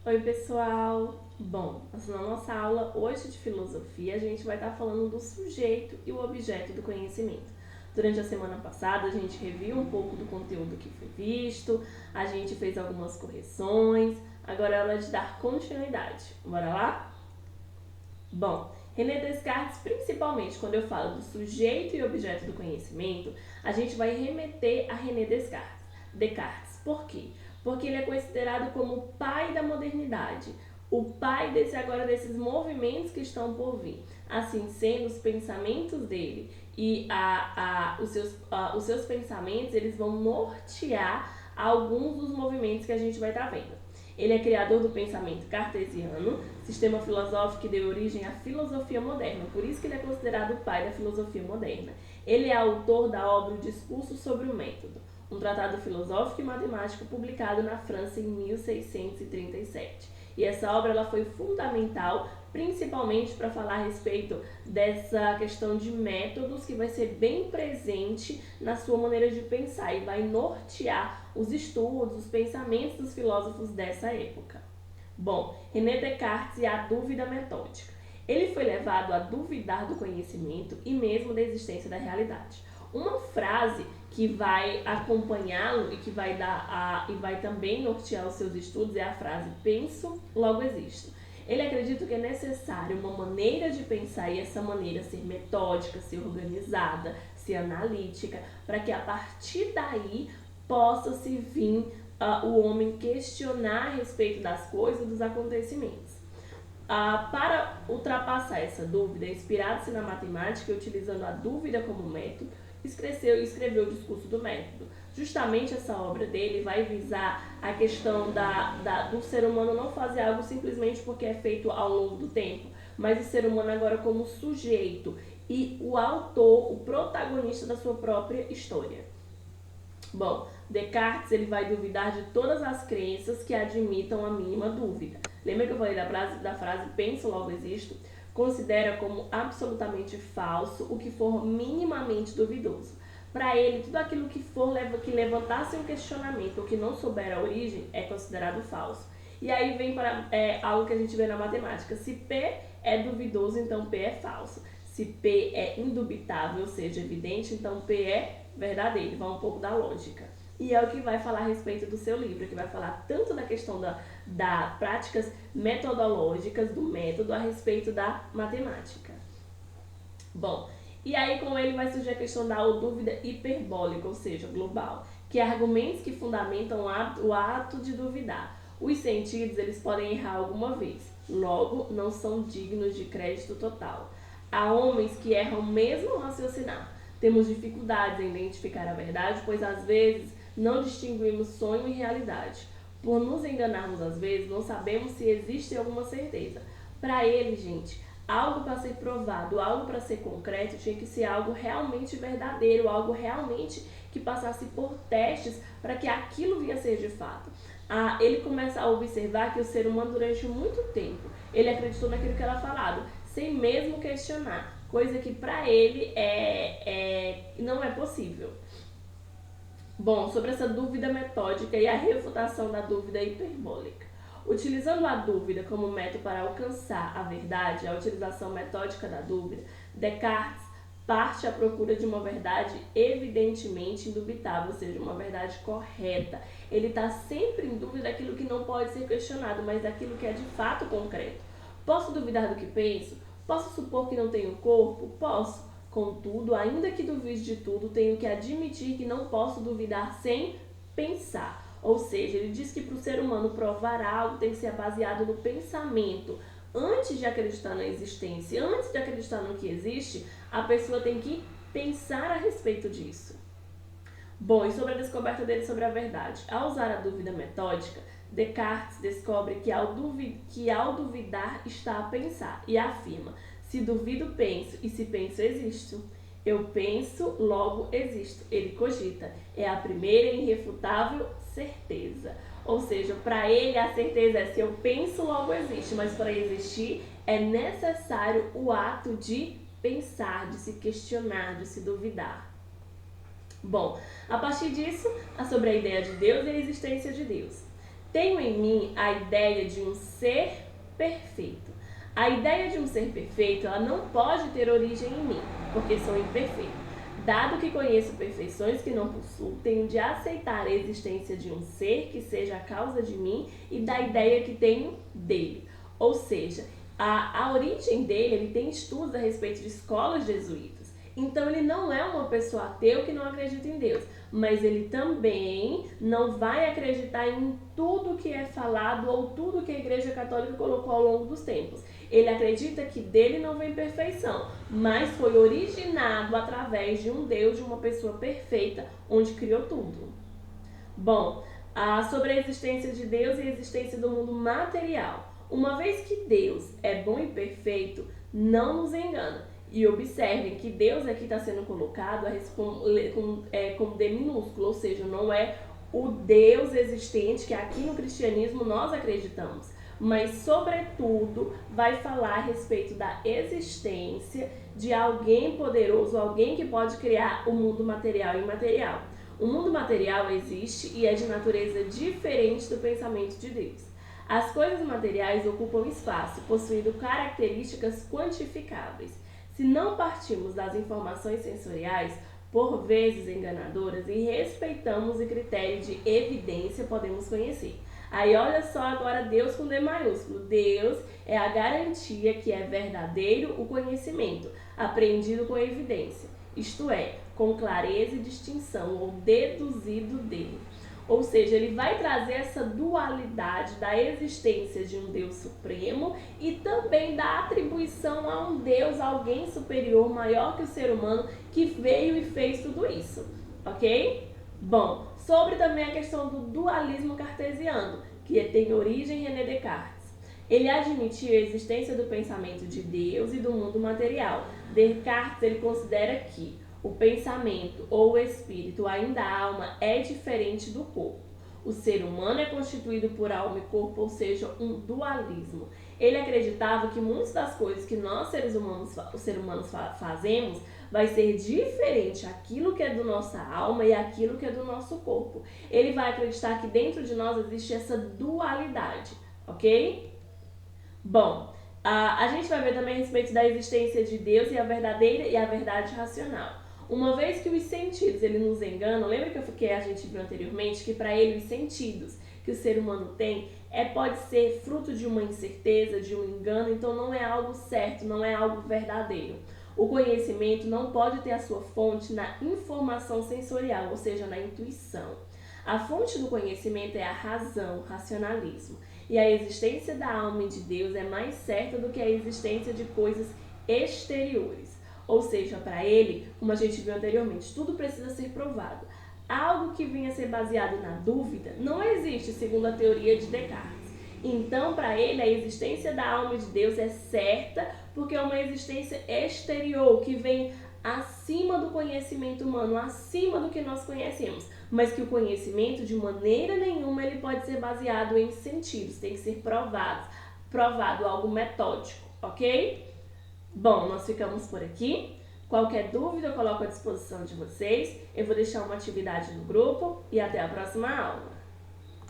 Oi, pessoal! Bom, na nossa aula hoje de filosofia, a gente vai estar falando do sujeito e o objeto do conhecimento. Durante a semana passada, a gente reviu um pouco do conteúdo que foi visto, a gente fez algumas correções, agora é hora de dar continuidade. Bora lá? Bom, René Descartes, principalmente quando eu falo do sujeito e objeto do conhecimento, a gente vai remeter a René Descartes. Descartes, por quê? Porque ele é considerado como o pai da modernidade, o pai desses movimentos que estão por vir. Assim sendo, os pensamentos dele e os seus pensamentos, eles vão nortear alguns dos movimentos que a gente vai estar vendo. Ele é criador do pensamento cartesiano, sistema filosófico que deu origem à filosofia moderna, por isso que ele é considerado o pai da filosofia moderna. Ele é autor da obra O Discurso sobre o Método, um tratado filosófico e matemático publicado na França em 1637. E essa obra ela foi fundamental, principalmente para falar a respeito dessa questão de métodos que vai ser bem presente na sua maneira de pensar e vai nortear os estudos, os pensamentos dos filósofos dessa época. Bom, René Descartes e a dúvida metódica. Ele foi levado a duvidar do conhecimento e mesmo da existência da realidade. Uma frase que vai acompanhá-lo e que vai também nortear os seus estudos é a frase penso, logo existo. Ele acredita que é necessário uma maneira de pensar e essa maneira ser metódica, ser organizada, ser analítica, para que a partir daí possa se vir o homem questionar a respeito das coisas, dos acontecimentos. Para ultrapassar essa dúvida, inspirado-se na matemática e utilizando a dúvida como método, escreveu o Discurso do Método. Justamente essa obra dele vai visar a questão do ser humano não fazer algo simplesmente porque é feito ao longo do tempo, mas o ser humano agora como sujeito e o autor, o protagonista da sua própria história. Bom, Descartes ele vai duvidar de todas as crenças que admitam a mínima dúvida. Lembra que eu falei da frase penso, logo existo? Considera como absolutamente falso o que for minimamente duvidoso. Para ele, tudo aquilo que levantasse um questionamento ou que não souber a origem é considerado falso. E aí vem para algo que a gente vê na matemática. Se P é duvidoso, então P é falso. Se P é indubitável, ou seja, evidente, então P é verdadeiro. Vai um pouco da lógica. E é o que vai falar a respeito do seu livro, que vai falar tanto da questão da práticas metodológicas, do método, a respeito da matemática. Bom, e aí com ele vai surgir a questão da dúvida hiperbólica, ou seja, global, que é argumentos que fundamentam o ato de duvidar. Os sentidos eles podem errar alguma vez, logo não são dignos de crédito total. Há homens que erram mesmo ao raciocinar. Temos dificuldades em identificar a verdade, pois às vezes não distinguimos sonho e realidade. Por nos enganarmos às vezes, não sabemos se existe alguma certeza. Para ele, gente, algo para ser provado, algo para ser concreto, tinha que ser algo realmente verdadeiro, algo realmente que passasse por testes para que aquilo vinha a ser de fato. Ele começa a observar que o ser humano durante muito tempo, ele acreditou naquilo que era falado, sem mesmo questionar, coisa que para ele não é possível. Bom, sobre essa dúvida metódica e a refutação da dúvida hiperbólica. Utilizando a dúvida como método para alcançar a verdade, a utilização metódica da dúvida, Descartes parte à procura de uma verdade evidentemente indubitável, ou seja, uma verdade correta. Ele está sempre em dúvida daquilo que não pode ser questionado, mas daquilo que é de fato concreto. Posso duvidar do que penso? Posso supor que não tenho corpo? Posso. Contudo, ainda que duvide de tudo, tenho que admitir que não posso duvidar sem pensar. Ou seja, ele diz que para o ser humano provar algo tem que ser baseado no pensamento. Antes de acreditar na existência, antes de acreditar no que existe, a pessoa tem que pensar a respeito disso. Bom, e sobre a descoberta dele sobre a verdade. Ao usar a dúvida metódica, Descartes descobre que ao duvidar está a pensar e afirma: se duvido, penso, e se penso, existo. Eu penso, logo existo. Ele cogita. É a primeira e irrefutável certeza. Ou seja, para ele a certeza é se eu penso, logo existe. Mas para existir é necessário o ato de pensar, de se questionar, de se duvidar. Bom, a partir disso, sobre a ideia de Deus e a existência de Deus. Tenho em mim a ideia de um ser perfeito. A ideia de um ser perfeito, ela não pode ter origem em mim, porque sou imperfeito. Dado que conheço perfeições que não possuo, tenho de aceitar a existência de um ser que seja a causa de mim e da ideia que tenho dele. Ou seja, a origem dele, ele tem estudos a respeito de escolas jesuítas. Então ele não é uma pessoa ateu que não acredita em Deus, mas ele também não vai acreditar em tudo que é falado ou tudo que a Igreja Católica colocou ao longo dos tempos. Ele acredita que dele não vem perfeição, mas foi originado através de um Deus, de uma pessoa perfeita, onde criou tudo. Bom, sobre a existência de Deus e a existência do mundo material. Uma vez que Deus é bom e perfeito, não nos engana. E observem que Deus aqui está sendo colocado com D minúsculo, ou seja, não é o Deus existente que aqui no cristianismo nós acreditamos, mas sobretudo vai falar a respeito da existência de alguém poderoso, alguém que pode criar o mundo material e imaterial. O mundo material existe e é de natureza diferente do pensamento de Deus. As coisas materiais ocupam espaço, possuindo características quantificáveis. Se não partimos das informações sensoriais, por vezes enganadoras, e respeitamos o critério de evidência, podemos conhecer. Aí olha só agora Deus com D maiúsculo. Deus é a garantia que é verdadeiro o conhecimento, aprendido com evidência, isto é, com clareza e distinção, ou deduzido dele. Ou seja, ele vai trazer essa dualidade da existência de um Deus supremo e também da atribuição a um Deus, alguém superior, maior que o ser humano, que veio e fez tudo isso, ok? Bom, sobre também a questão do dualismo cartesiano, que tem origem em René Descartes. Ele admitiu a existência do pensamento de Deus e do mundo material. Descartes ele considera que o pensamento ou o espírito, ainda a alma, é diferente do corpo. O ser humano é constituído por alma e corpo, ou seja, um dualismo. Ele acreditava que muitas das coisas que nós, seres humanos fazemos, vai ser diferente aquilo que é do nossa alma e aquilo que é do nosso corpo. Ele vai acreditar que dentro de nós existe essa dualidade, ok? Bom, a gente vai ver também a respeito da existência de Deus e a verdadeira e a verdade racional. Uma vez que os sentidos ele nos enganam, lembra que a gente viu anteriormente que para ele os sentidos que o ser humano tem pode ser fruto de uma incerteza, de um engano, então não é algo certo, não é algo verdadeiro. O conhecimento não pode ter a sua fonte na informação sensorial, ou seja, na intuição. A fonte do conhecimento é a razão, o racionalismo. E a existência da alma e de Deus é mais certa do que a existência de coisas exteriores. Ou seja, para ele, como a gente viu anteriormente, tudo precisa ser provado. Algo que venha a ser baseado na dúvida não existe, segundo a teoria de Descartes. Então, para ele, a existência da alma de Deus é certa porque é uma existência exterior, que vem acima do conhecimento humano, acima do que nós conhecemos. Mas que o conhecimento, de maneira nenhuma, ele pode ser baseado em sentidos, tem que ser provado algo metódico, ok? Bom, nós ficamos por aqui. Qualquer dúvida eu coloco à disposição de vocês. Eu vou deixar uma atividade no grupo e até a próxima aula.